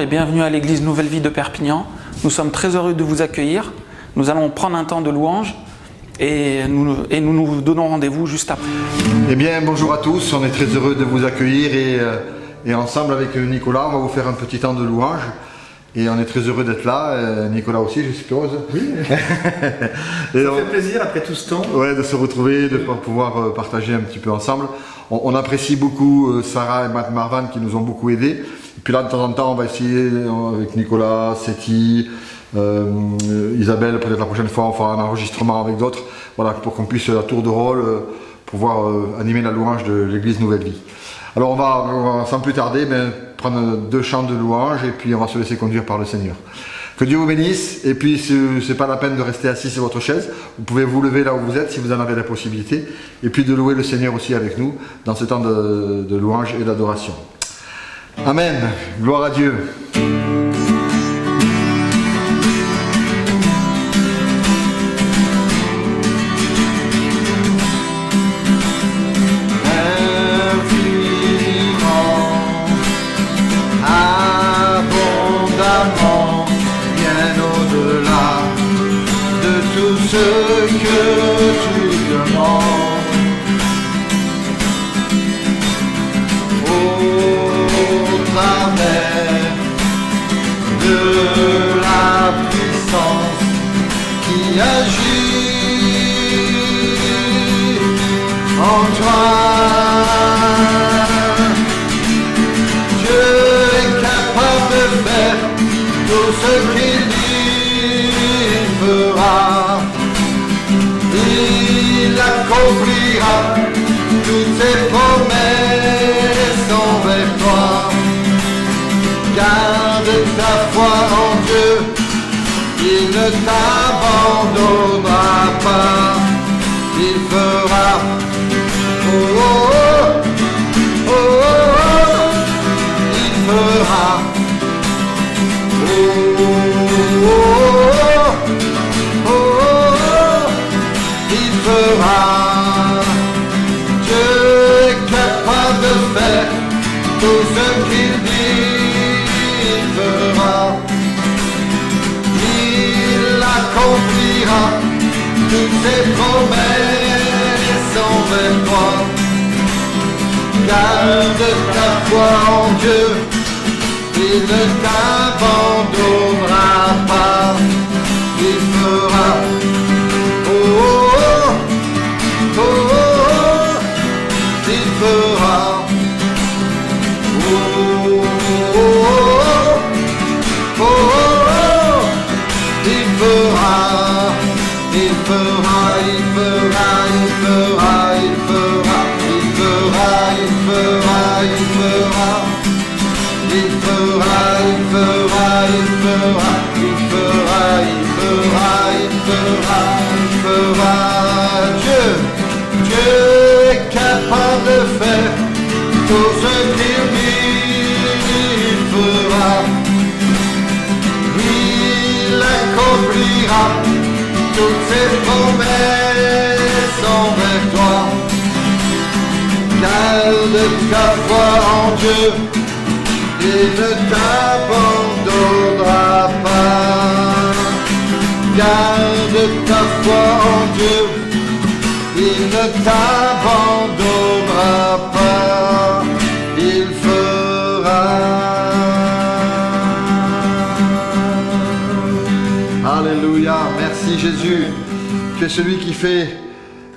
et bienvenue à l'église Nouvelle Vie de Perpignan. Nous sommes très heureux de vous accueillir. Nous allons prendre un temps de louange et nous donnons rendez-vous juste après. Eh bien, bonjour à tous, on est très heureux de vous accueillir et ensemble avec Nicolas, on va vous faire un petit temps de louange. Et on est très heureux d'être là, Nicolas aussi, je suppose. Oui, ça fait plaisir après tout ce temps. Ouais, de se retrouver, de pouvoir partager un petit peu ensemble. On apprécie beaucoup Sarah et Matt Marvan qui nous ont beaucoup aidés. Et puis là, de temps en temps, on va essayer avec Nicolas, Seti, Isabelle, peut-être la prochaine fois, on fera un enregistrement avec d'autres, voilà, pour qu'on puisse, à tour de rôle, pouvoir animer la louange de l'église Nouvelle Vie. Alors on va sans plus tarder prendre 2 chants de louange et puis on va se laisser conduire par le Seigneur. Que Dieu vous bénisse, et puis c'est pas la peine de rester assis sur votre chaise, vous pouvez vous lever là où vous êtes si vous en avez la possibilité, et puis de louer le Seigneur aussi avec nous dans ce temps de louange et d'adoration. Amen, gloire à Dieu. Ce que tu demandes, au travers de la puissance qui agit en toi, Dieu est capable de faire tout ce qu'il dit fera. Il accomplira toutes ses promesses envers toi. Garde ta foi en Dieu, il ne t'abandonnera pas. Il fera, oh, oh, oh, oh, oh, il fera, oh, oh, oh, oh, il fera. Dieu est capable de faire tout ce qu'il dit, il fera. Il accomplira toutes ses promesses envers toi. Garde ta foi en Dieu, il ne t'abandonnera pas. Il fera. Oh, oh, oh, oh, il fera. Oh, oh, oh, oh, il fera. Il fera, il fera, il fera, il fera, il fera, il fera, il fera. Il fera, il fera, il fera, il fera, il fera, il fera, il fera. Dieu est capable de faire tout ce qu'il dit, il fera. Il accomplira toutes ses promesses envers toi. Garde ta foi en Dieu, il ne t'abandonnera pas. Garde ta foi en Dieu, il ne t'abandonnera pas. Il fera. Alléluia, merci Jésus. Tu es celui qui fait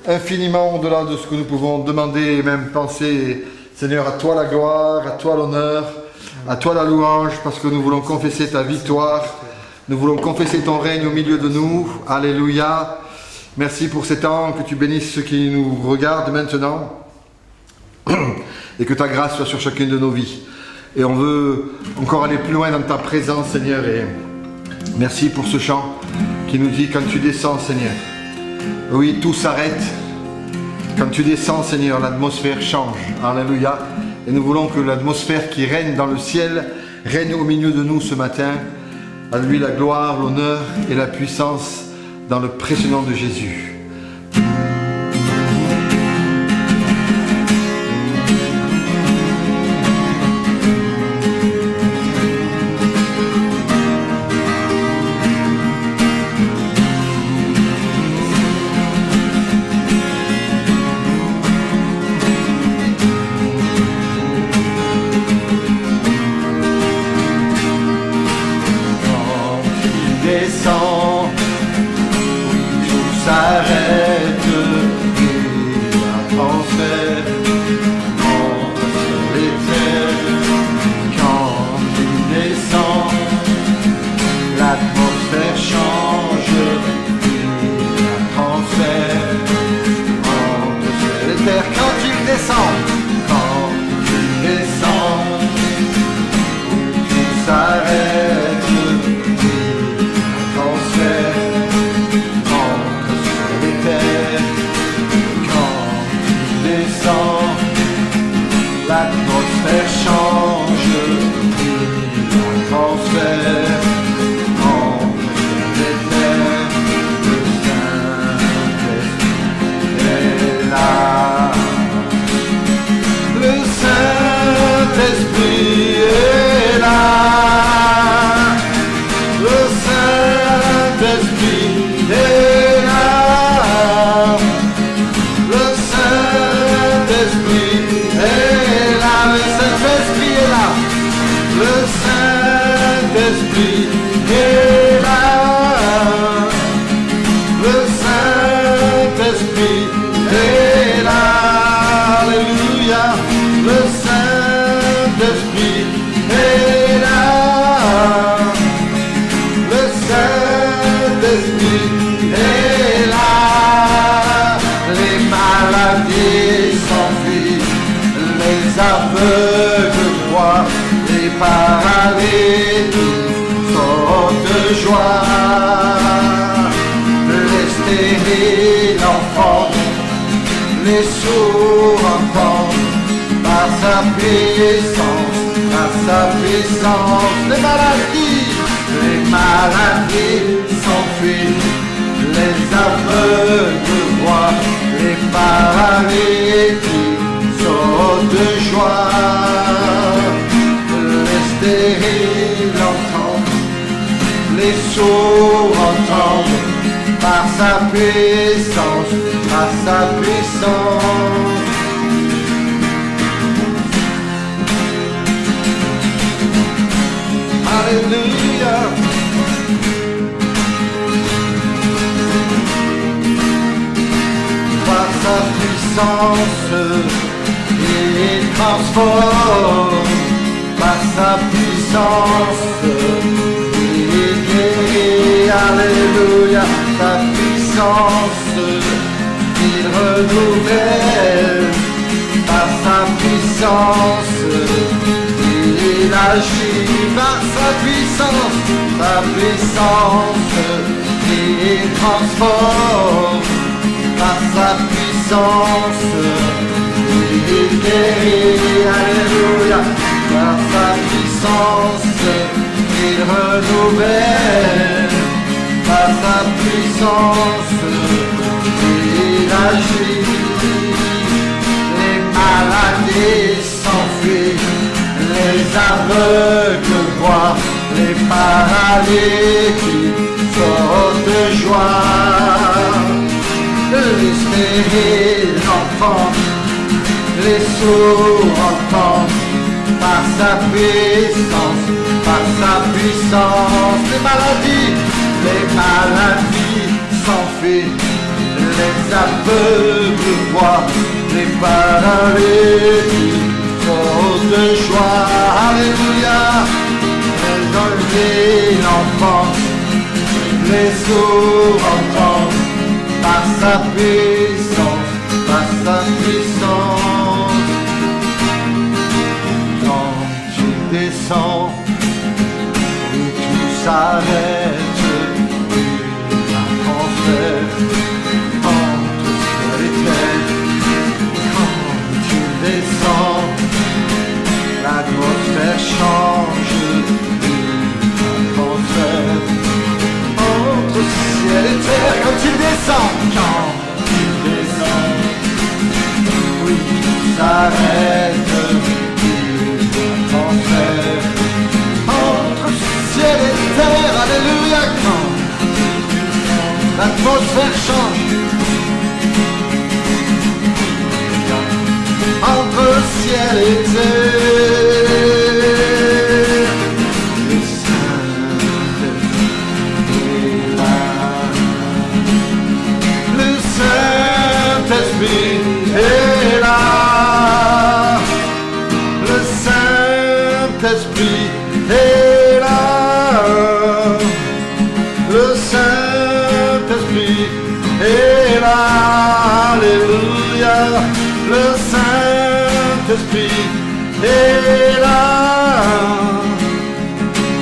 infiniment au-delà de ce que nous pouvons demander et même penser. Seigneur, à toi la gloire, à toi l'honneur, à toi la louange, parce que nous voulons confesser ta victoire, nous voulons confesser ton règne au milieu de nous. Alléluia. Merci pour ces temps, que tu bénisses ceux qui nous regardent maintenant et que ta grâce soit sur chacune de nos vies. Et on veut encore aller plus loin dans ta présence, Seigneur, et merci pour ce chant qui nous dit quand tu descends, Seigneur. Oui, tout s'arrête. Quand tu descends, Seigneur, l'atmosphère change. Alléluia. Et nous voulons que l'atmosphère qui règne dans le ciel règne au milieu de nous ce matin. À lui la gloire, l'honneur et la puissance dans le précieux nom de Jésus. s'arrête et la transfère entre ciel et terre. Quand tu descends, l'atmosphère change et la transfère entre ciel et terre. Quand tu descends, tout s'arrête. L'atmosphère change et la transfert entre ciel et terre. Le Saint-Esprit est là. Le Saint-Esprit est là. Le Saint-Esprit est là. Le Saint-Esprit est là. Le Saint-Esprit est là. Le Saint-Esprit est là. Le Saint-Esprit est là. Alléluia. Le Saint-Esprit est là. Le Saint-Esprit est là. Les maladies s'enfuient. Les aveugles voient, les paralytiques sautent de joie, les stériles entendent, les sourds entendent, par sa puissance, les maladies s'enfuient, les aveugles voient, les paralytiques de joie, les stériles entendent, les sourds entendent, par sa puissance, par sa puissance. Alléluia. Par sa puissance, il transforme. Par sa puissance, il guérit. Alléluia. Sa puissance, il renouvelle. Par sa puissance, il agit. Par sa puissance, il transforme. Par sa puissance, il guérit. Alléluia. Par sa puissance, il renouvelle. Par sa puissance, il agit. Les maladies s'enfuient, les aveugles voient, les paralytiques sortent de joie. Les stériles entendent, les sourds entendent, par sa puissance, les maladies s'enfuient, les aveugles voient, les paralytiques sortent de joie. Alléluia. Les enlevés l'entendent, les sourds entendent, par sa puissance, Quand tu descends, et tout s'arrête, la transfert entre ciel et terre. Quand tu descends, l'atmosphère change, la transfert entre ciel et terre. Quand tu descends, oui, tout s'arrête, transfert entre ciel et terre. Alléluia. Quand l'atmosphère change entre ciel et terre, le Saint-Esprit est là. Saint-Esprit est là. Le Saint-Esprit est là. Le Saint-Esprit est là. Alléluia. Le Saint-Esprit est là.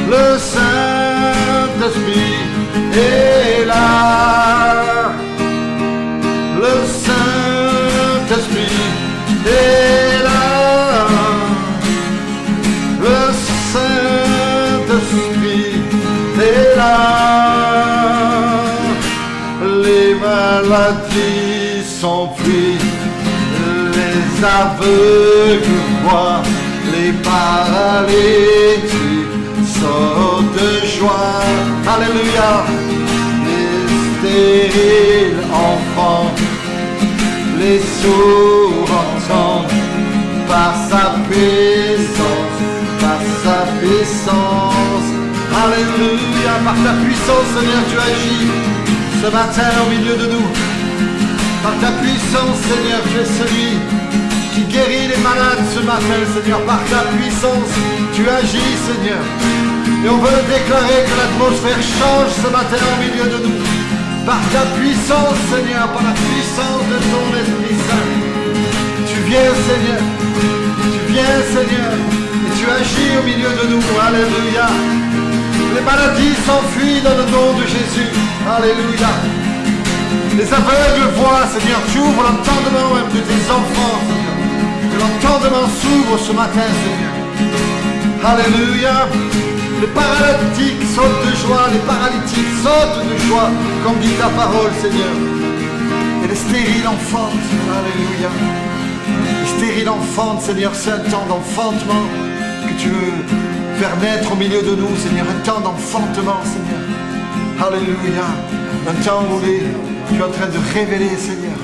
Le Saint-Esprit est là. Le Saint-Esprit est là. Le Saint-Esprit est là. Les maladies s'enfuient, les aveugles voient, les paralytiques sautent de joie. Alléluia. Les stériles enfants, les sourds entendent par sa puissance, par sa puissance. Alléluia. Par ta puissance, Seigneur, tu agis ce matin au milieu de nous. Par ta puissance, Seigneur, tu es celui qui guérit les malades ce matin, Seigneur. Par ta puissance, tu agis, Seigneur. Et on veut déclarer que l'atmosphère change ce matin au milieu de nous. Par ta puissance, Seigneur, par la puissance de ton Esprit Saint. Tu viens, Seigneur. Tu viens, Seigneur. Et tu agis au milieu de nous. Alléluia. Les maladies s'enfuient dans le nom de Jésus. Alléluia. Les aveugles voient, Seigneur. Tu ouvres l'entendement même de tes enfants, Seigneur. Que l'entendement s'ouvre ce matin, Seigneur. Alléluia. Les paralytiques sautent de joie, les paralytiques sautent de joie, comme dit ta parole, Seigneur. Et les stériles enfantent, alléluia. Les stériles enfantent, Seigneur, c'est un temps d'enfantement que tu veux faire naître au milieu de nous, Seigneur. Un temps d'enfantement, Seigneur. Alléluia. Un temps où tu es en train de révéler, Seigneur.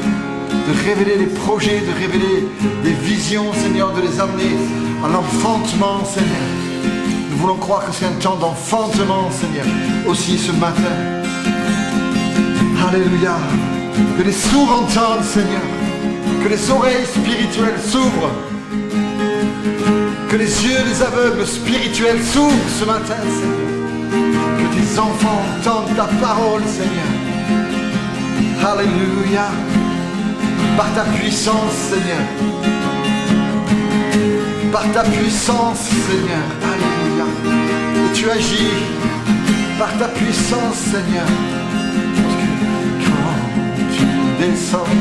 De révéler les projets, de révéler des visions, Seigneur, de les amener à l'enfantement, Seigneur. Nous voulons croire que c'est un temps d'enfantement, Seigneur, aussi ce matin. Alléluia. Que les sourds entendent, Seigneur. Que les oreilles spirituelles s'ouvrent. Que les yeux des aveugles spirituels s'ouvrent ce matin, Seigneur. Que tes enfants entendent ta parole, Seigneur. Alléluia. Par ta puissance, Seigneur. Par ta puissance, Seigneur. Alléluia. Et tu agis par ta puissance, Seigneur. Quand tu descends,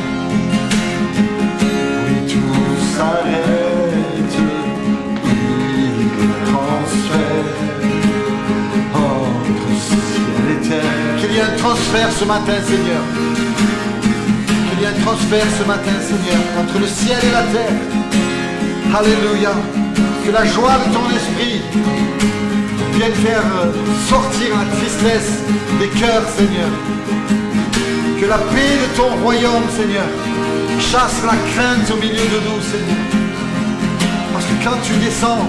oui, tout s'arrête. Il transfère entre ciel et terre. Qu'il y ait un transfert ce matin, Seigneur. Qu'il y ait un transfert ce matin, Seigneur, entre le ciel et la terre. Alléluia. Que la joie de ton esprit vienne faire sortir la tristesse des cœurs, Seigneur. Que la paix de ton royaume, Seigneur, chasse la crainte au milieu de nous, Seigneur. Parce que quand tu descends,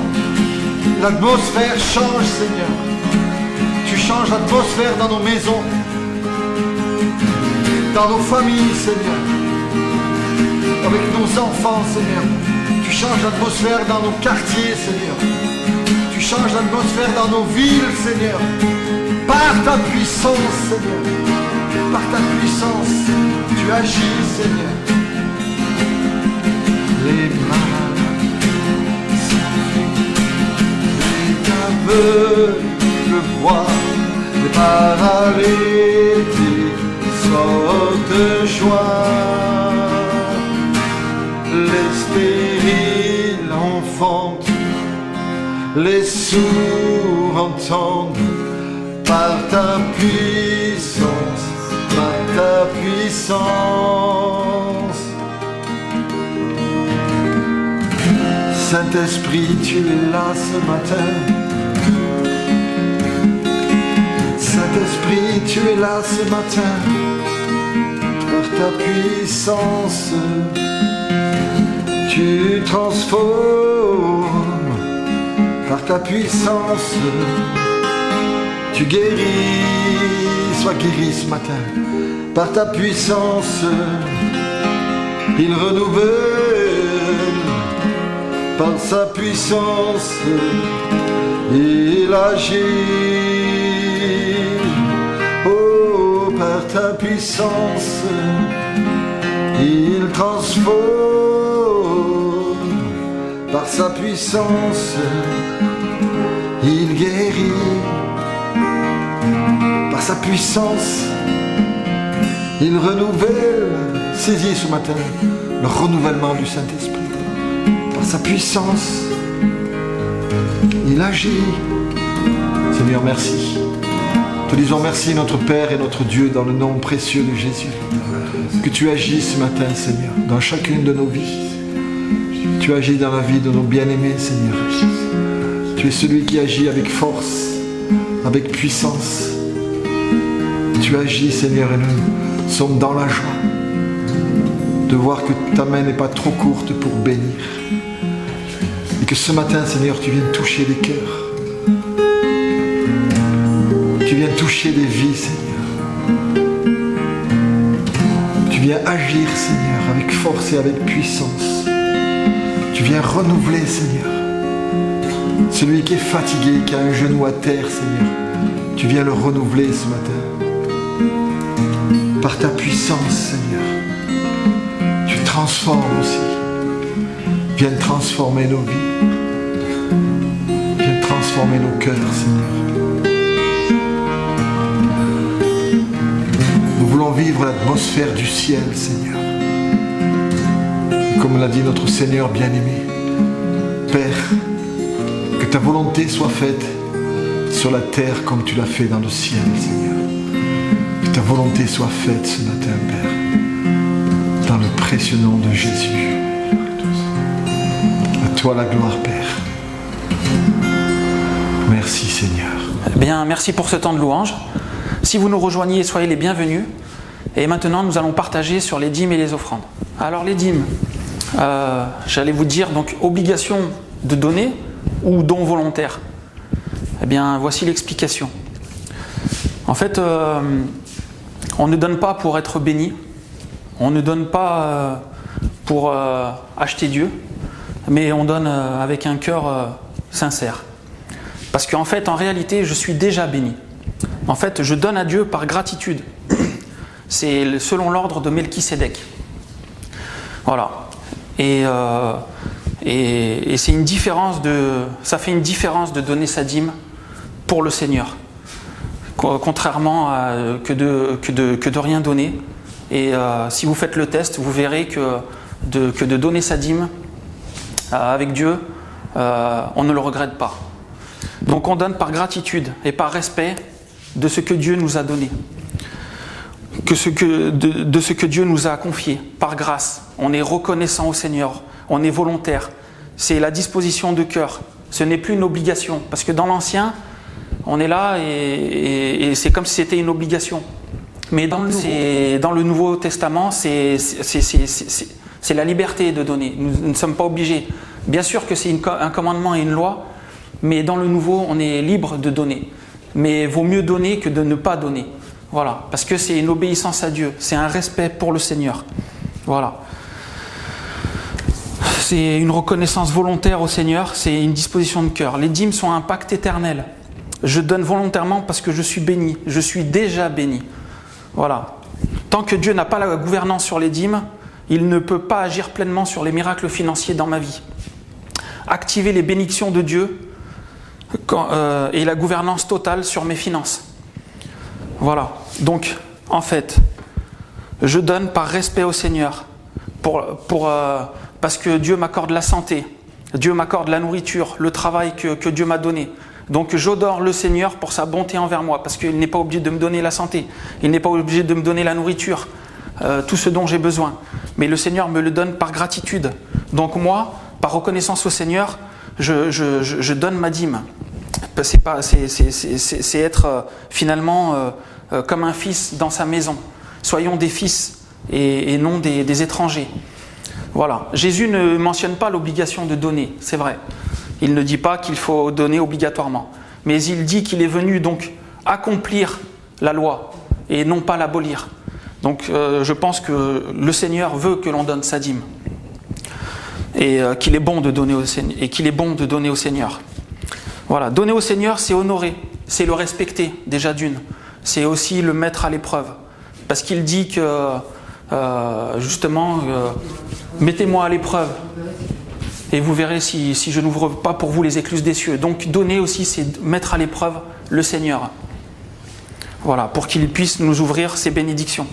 l'atmosphère change, Seigneur. Tu changes l'atmosphère dans nos maisons, dans nos familles, Seigneur. Avec nos enfants, Seigneur. Tu changes l'atmosphère dans nos quartiers, Seigneur. Tu changes l'atmosphère dans nos villes, Seigneur. Par ta puissance, Seigneur. Par ta puissance, tu agis, Seigneur. Les malades s'enfuient, les aveugles voient, les paralytiques sautent de joie. Les stériles enfantent, les sourds entendent, par ta puissance, par ta puissance. Saint-Esprit, tu es là ce matin. Saint-Esprit, tu es là ce matin. Par ta puissance, tu transformes. Par ta puissance, tu guéris. Sois guéri ce matin. Par ta puissance, il renouvelle par sa puissance, il agit. Oh, par ta puissance, il transforme. Par sa puissance, il guérit. Par sa puissance, il renouvelle. Saisis ce matin le renouvellement du Saint-Esprit. Par sa puissance, il agit. Seigneur, merci. Te disons merci, notre Père et notre Dieu, dans le nom précieux de Jésus. Que tu agis ce matin, Seigneur, dans chacune de nos vies. Tu agis dans la vie de nos bien-aimés, Seigneur. Tu es celui qui agit avec force, avec puissance. Tu agis, Seigneur, et nous sommes dans la joie de voir que ta main n'est pas trop courte pour bénir. Et que ce matin, Seigneur, tu viennes toucher les cœurs. Tu viens toucher des vies, Seigneur. Tu viens agir, Seigneur, avec force et avec puissance. Tu viens renouveler, Seigneur. Celui qui est fatigué, qui a un genou à terre, Seigneur, tu viens le renouveler ce matin. Par ta puissance, Seigneur, tu transformes aussi. Viens transformer nos vies. Viens transformer nos cœurs, Seigneur. Nous voulons vivre l'atmosphère du ciel, Seigneur. Comme l'a dit notre Seigneur bien-aimé, Père, que ta volonté soit faite sur la terre comme tu l'as fait dans le ciel, Seigneur. Que ta volonté soit faite ce matin, Père, dans le précieux nom de Jésus. À toi la gloire, Père. Merci, Seigneur. Eh bien, merci pour ce temps de louange. Si vous nous rejoignez, soyez les bienvenus. Et maintenant, nous allons partager sur les dîmes et les offrandes. Alors, les dîmes, j'allais vous dire, donc, obligation de donner ou don volontaire. Eh bien, voici l'explication. En fait, on ne donne pas pour être béni, on ne donne pas pour acheter Dieu, mais on donne avec un cœur sincère. Parce qu'en fait, en réalité, je suis déjà béni. En fait, je donne à Dieu par gratitude. C'est selon l'ordre de Melchisédek. Voilà. Et c'est une différence ça fait une différence de donner sa dîme pour le Seigneur, contrairement à que de rien donner. Et si vous faites le test, vous verrez que de donner sa dîme avec Dieu, on ne le regrette pas. Donc on donne par gratitude et par respect de ce que Dieu nous a donné, de ce que Dieu nous a confié, par grâce. On est reconnaissant au Seigneur, on est volontaire. C'est la disposition de cœur, ce n'est plus une obligation. Parce que dans l'Ancien, on est là et c'est comme si c'était une obligation. Mais dans le Nouveau Testament, c'est la liberté de donner. Nous ne sommes pas obligés. Bien sûr que c'est un commandement et une loi, mais dans le Nouveau, on est libre de donner. Mais il vaut mieux donner que de ne pas donner. Voilà, parce que c'est une obéissance à Dieu, c'est un respect pour le Seigneur. Voilà. C'est une reconnaissance volontaire au Seigneur, c'est une disposition de cœur. Les dîmes sont un pacte éternel. Je donne volontairement parce que je suis béni, je suis déjà béni. Voilà. Tant que Dieu n'a pas la gouvernance sur les dîmes, il ne peut pas agir pleinement sur les miracles financiers dans ma vie. Activer les bénédictions de Dieu et la gouvernance totale sur mes finances. Voilà. Donc, en fait, je donne par respect au Seigneur, parce que Dieu m'accorde la santé, Dieu m'accorde la nourriture, le travail que Dieu m'a donné. Donc j'honore le Seigneur pour sa bonté envers moi, parce qu'il n'est pas obligé de me donner la santé, il n'est pas obligé de me donner la nourriture, tout ce dont j'ai besoin. Mais le Seigneur me le donne par gratitude. Donc moi, par reconnaissance au Seigneur, je donne ma dîme. C'est être finalement comme un fils dans sa maison. Soyons des fils et non des étrangers. Voilà. Jésus ne mentionne pas l'obligation de donner, c'est vrai. Il ne dit pas qu'il faut donner obligatoirement. Mais il dit qu'il est venu donc accomplir la loi et non pas l'abolir. Donc je pense que le Seigneur veut que l'on donne sa dîme et qu'il est bon de donner au Seigneur. Voilà, donner au Seigneur, c'est honorer, c'est le respecter déjà d'une, c'est aussi le mettre à l'épreuve, parce qu'il dit que justement, mettez-moi à l'épreuve et vous verrez si je n'ouvre pas pour vous les écluses des cieux. Donc donner aussi, c'est mettre à l'épreuve le Seigneur. Voilà, pour qu'il puisse nous ouvrir ses bénédictions.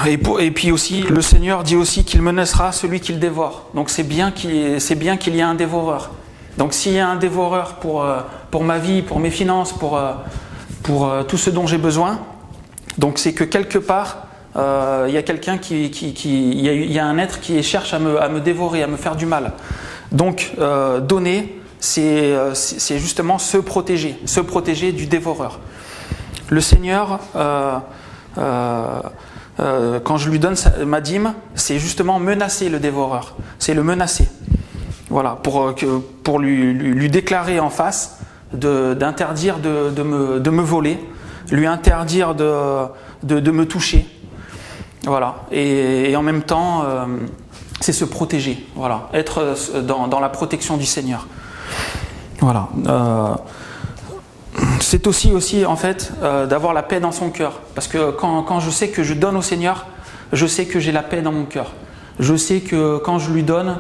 Et puis aussi, le Seigneur dit aussi qu'il menacera celui qui le dévore. Donc c'est bien qu'il y ait un dévoreur. Donc s'il y a un dévoreur pour ma vie, pour mes finances, pour tout ce dont j'ai besoin, donc c'est que quelque part, il y a quelqu'un il y a un être qui cherche à me dévorer, à me faire du mal. Donc donner, c'est justement se protéger du dévoreur. Le Seigneur, quand je lui donne ma dîme, c'est justement menacer le dévoreur, c'est le menacer. Voilà, pour lui déclarer en face d'interdire de me voler, lui interdire de me toucher. Voilà, et en même temps, c'est se protéger, voilà, être dans la protection du Seigneur. Voilà. C'est aussi en fait d'avoir la paix dans son cœur, parce que quand je sais que je donne au Seigneur, je sais que j'ai la paix dans mon cœur. Je sais que quand je lui donne,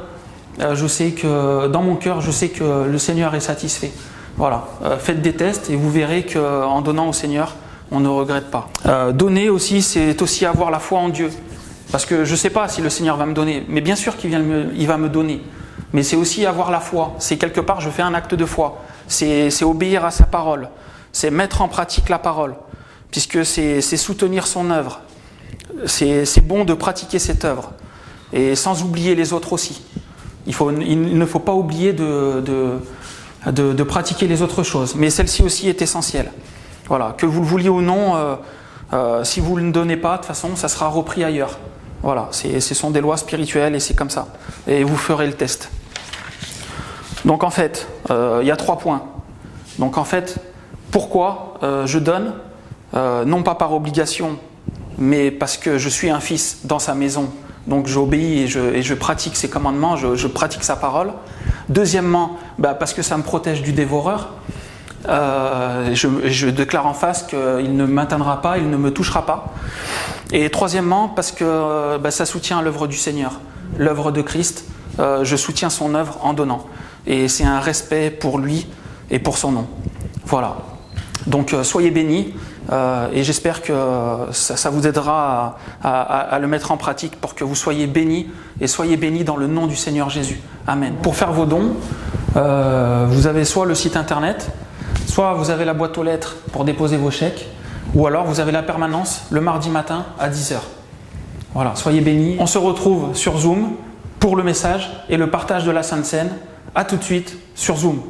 je sais que dans mon cœur, je sais que le Seigneur est satisfait. Voilà. Faites des tests et vous verrez qu'en donnant au Seigneur, on ne regrette pas. Donner aussi, c'est aussi avoir la foi en Dieu. Parce que je ne sais pas si le Seigneur va me donner, mais bien sûr qu'il va me donner. Mais c'est aussi avoir la foi. C'est quelque part, je fais un acte de foi. C'est obéir à sa parole. C'est mettre en pratique la parole. Puisque c'est soutenir son œuvre. C'est bon de pratiquer cette œuvre. Et sans oublier les autres aussi. Il ne faut pas oublier de pratiquer les autres choses. Mais celle-ci aussi est essentielle. Voilà, que vous le vouliez ou non, si vous ne le donnez pas, de toute façon, ça sera repris ailleurs. Voilà, ce sont des lois spirituelles et c'est comme ça. Et vous ferez le test. Donc en fait, il y a 3 points. Donc en fait, pourquoi je donne non pas par obligation, mais parce que je suis un fils dans sa maison. Donc j'obéis et je pratique ses commandements, je pratique sa parole. Deuxièmement, parce que ça me protège du dévoreur. Je déclare en face qu'il ne m'atteindra pas, il ne me touchera pas. Et troisièmement, parce que ça soutient l'œuvre du Seigneur, l'œuvre de Christ. Je soutiens son œuvre en donnant. Et c'est un respect pour lui et pour son nom. Voilà. Donc soyez bénis et j'espère que ça vous aidera à le mettre en pratique pour que vous soyez bénis et soyez bénis dans le nom du Seigneur Jésus. Amen. Pour faire vos dons, vous avez soit le site internet, soit vous avez la boîte aux lettres pour déposer vos chèques, ou alors vous avez la permanence le mardi matin à 10h. Voilà, soyez bénis. On se retrouve sur Zoom pour le message et le partage de la Sainte Seine. À tout de suite sur Zoom.